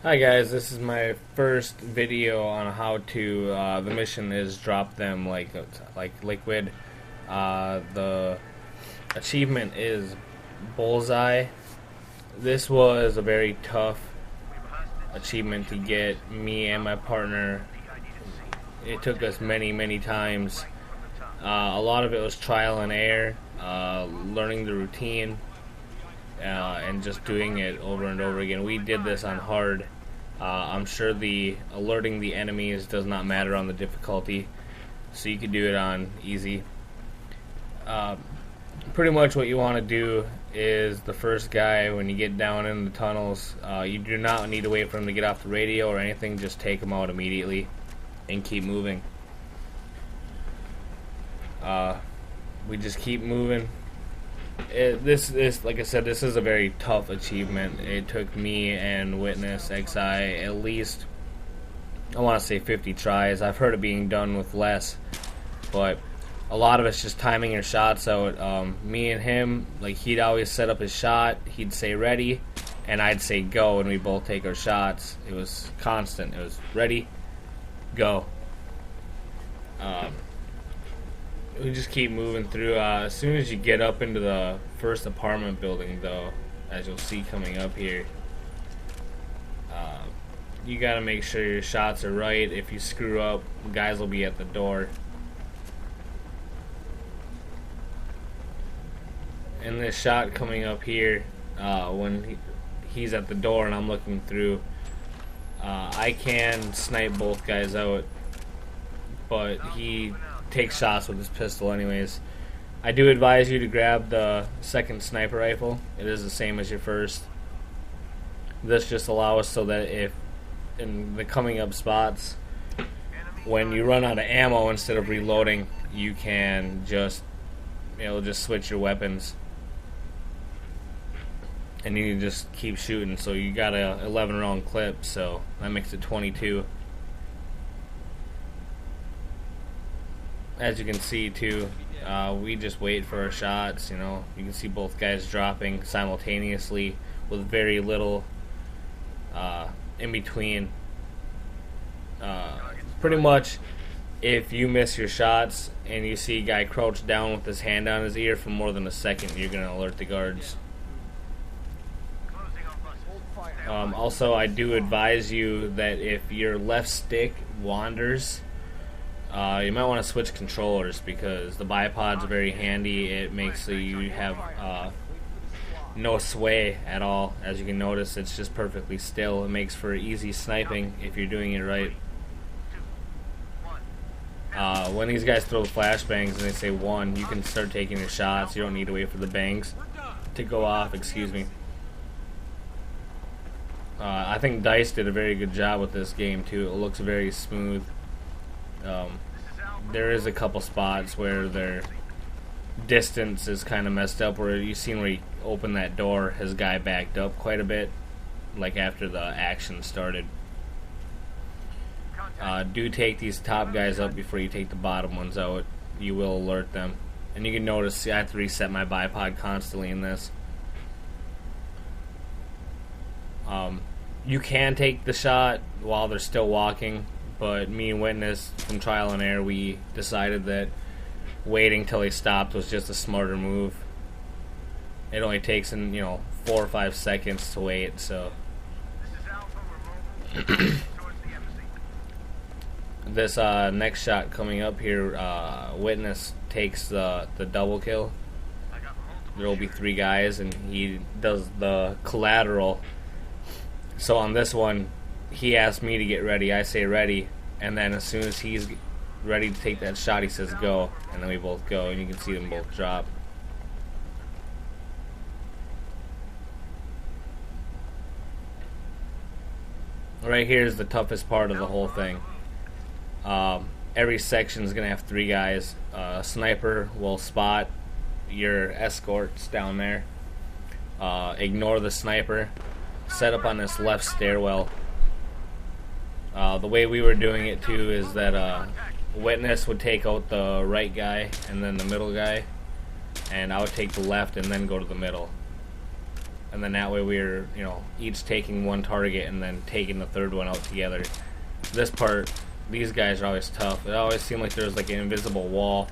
Hi guys, this is my first video on how to. The mission is drop them like liquid. The achievement is Bullseye. This was a very tough achievement to get. Me and my partner. It took us many times. A lot of it was trial and error, learning the routine, and just doing it over and over again. We did this on hard. I'm sure the alerting the enemies does not matter on the difficulty, so you could do it on easy. Pretty much what you want to do is the first guy, when you get down in the tunnels, you do not need to wait for him to get off the radio or anything. Just take him out immediately and keep moving. We just keep moving. This like I said, this is a very tough achievement. It took me and Witness XI at least, I want to say 50 tries. I've heard it being done with less, but a lot of it's just timing your shots out. Me and him, like, he'd always set up his shot, he'd say ready, and I'd say go, and we both take our shots. It was constant. It was ready, go. We just keep moving through. As soon as you get up into the first apartment building, though, as you'll see coming up here, you gotta make sure your shots are right. If you screw up, guys will be at the door. And this shot coming up here, when he's at the door and I'm looking through, I can snipe both guys out, but he takes shots with his pistol anyways. I do advise you to grab the second sniper rifle. It is the same as your first. This just allows so that if in the coming up spots, when you run out of ammo, instead of reloading, you can just just switch your weapons and you can just keep shooting. So you got a 11 round clip, so that makes it 22. As you can see too, we just wait for our shots. You can see both guys dropping simultaneously with very little in between. Pretty much, if you miss your shots and you see a guy crouched down with his hand on his ear for more than a second, you're going to alert the guards. Also, I do advise you that if your left stick wanders, you might want to switch controllers, because the bipod's very handy. It makes so you have no sway at all. As you can notice, it's just perfectly still. It makes for easy sniping if you're doing it right. When these guys throw flashbangs and they say 1, you can start taking your shots. You don't need to wait for the bangs to go off. Excuse me. I think DICE did a very good job with this game too. It looks very smooth. There is a couple spots where their distance is kind of messed up, where you seen where he opened that door, his guy backed up quite a bit, like after the action started. Do take these top guys up before you take the bottom ones out. You will alert them. And you can notice I have to reset my bipod constantly in this. You can take the shot while they're still walking, but me and Witness, from trial and error, we decided that waiting till he stopped was just a smarter move. It only takes 4 or 5 seconds to wait, so this next shot coming up here, Witness takes the double kill. There will be 3 guys, and he does the collateral. So on this one, he asked me to get ready. I say ready, and then as soon as he's ready to take that shot, he says go, and then we both go, and you can see them both drop. Right here is the toughest part of the whole thing. Every section is going to have 3 guys. A sniper will spot your escorts down there. Ignore the sniper. Set up on this left stairwell. The way we were doing it too is that Witness would take out the right guy and then the middle guy, and I would take the left and then go to the middle. and then that way we were, you know, each taking one target and then taking the third one out together. This part, these guys are always tough. It always seemed like there was like an invisible wall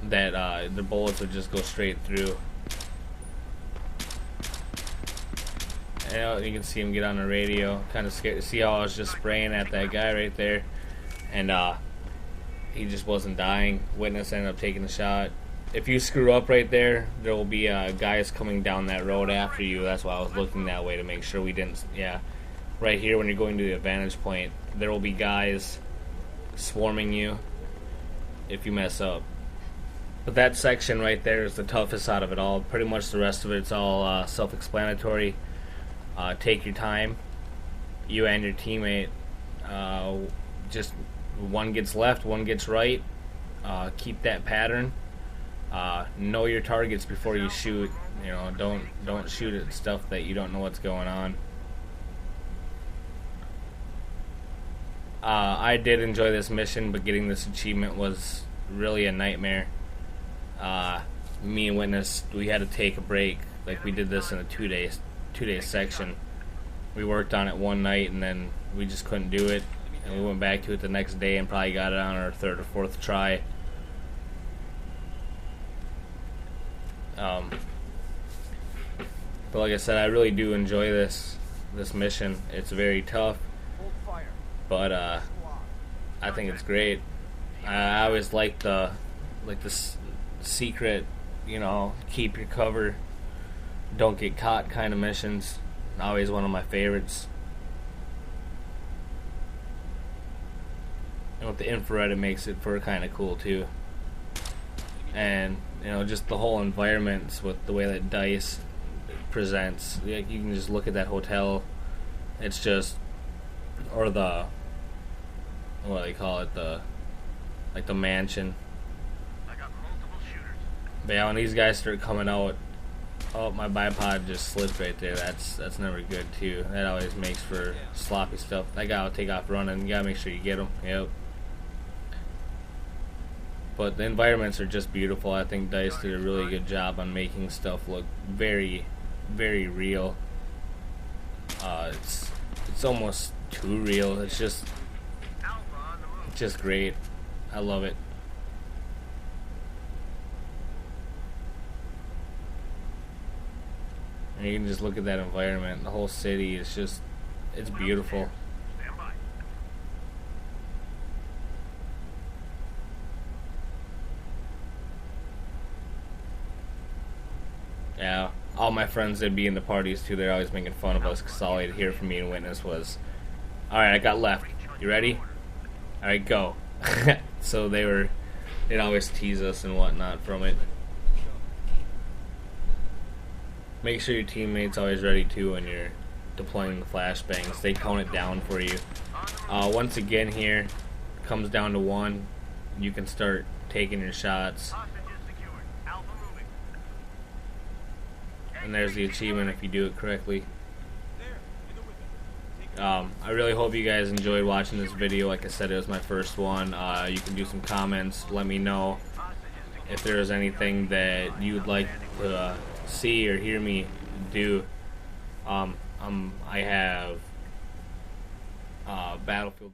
that the bullets would just go straight through. And you can see him get on the radio. Kind of scared to see how I was just spraying at that guy right there, and he just wasn't dying. Witness ended up taking the shot. If you screw up right there, there will be guys coming down that road after you. That's why I was looking that way, to make sure we didn't. Yeah, right here when you're going to the advantage point, there will be guys swarming you if you mess up. But that section right there is the toughest out of it all. Pretty much the rest of it's all self-explanatory. Take your time. You and your teammate, just one gets left, one gets right. Keep that pattern. Know your targets before you shoot. You know, don't shoot at stuff that you don't know what's going on. I did enjoy this mission, but getting this achievement was really a nightmare. Me and Witness, we had to take a break. Like, we did this in a two-day section. We worked on it one night and then we just couldn't do it, and we went back to it the next day and probably got it on our third or fourth try. But like I said, I really do enjoy this mission. It's very tough, but I think it's great. I always like the secret, you know, keep your cover, don't get caught kind of missions. Always one of my favorites. And with the infrared, it makes it for kind of cool too. And you know, just the whole environment with the way that DICE presents. Like, you can just look at that hotel. It's just, or the, what do they call it, the mansion. But yeah, when these guys start coming out, oh, my bipod just slipped right there. That's never good too. That always makes for sloppy stuff. That guy will take off running. You gotta make sure you get him. Yep. But the environments are just beautiful. I think DICE did a really good job on making stuff look very, very real. It's almost too real. It's just great. I love it. And you can just look at that environment. The whole city is just, it's beautiful. Yeah, all my friends that'd be in the parties too, they're always making fun of us, because all I'd hear from me and Witness was, alright, I got left. You ready? Alright, go. So they'd always tease us and whatnot from it. Make sure your teammate's always ready too when you're deploying the flashbangs. They count it down for you. Once again here, comes down to 1. You can start taking your shots. And there's the achievement if you do it correctly. I really hope you guys enjoyed watching this video. Like I said, it was my first one. You can do some comments. Let me know if there's anything that you'd like to see or hear me do. I have Battlefield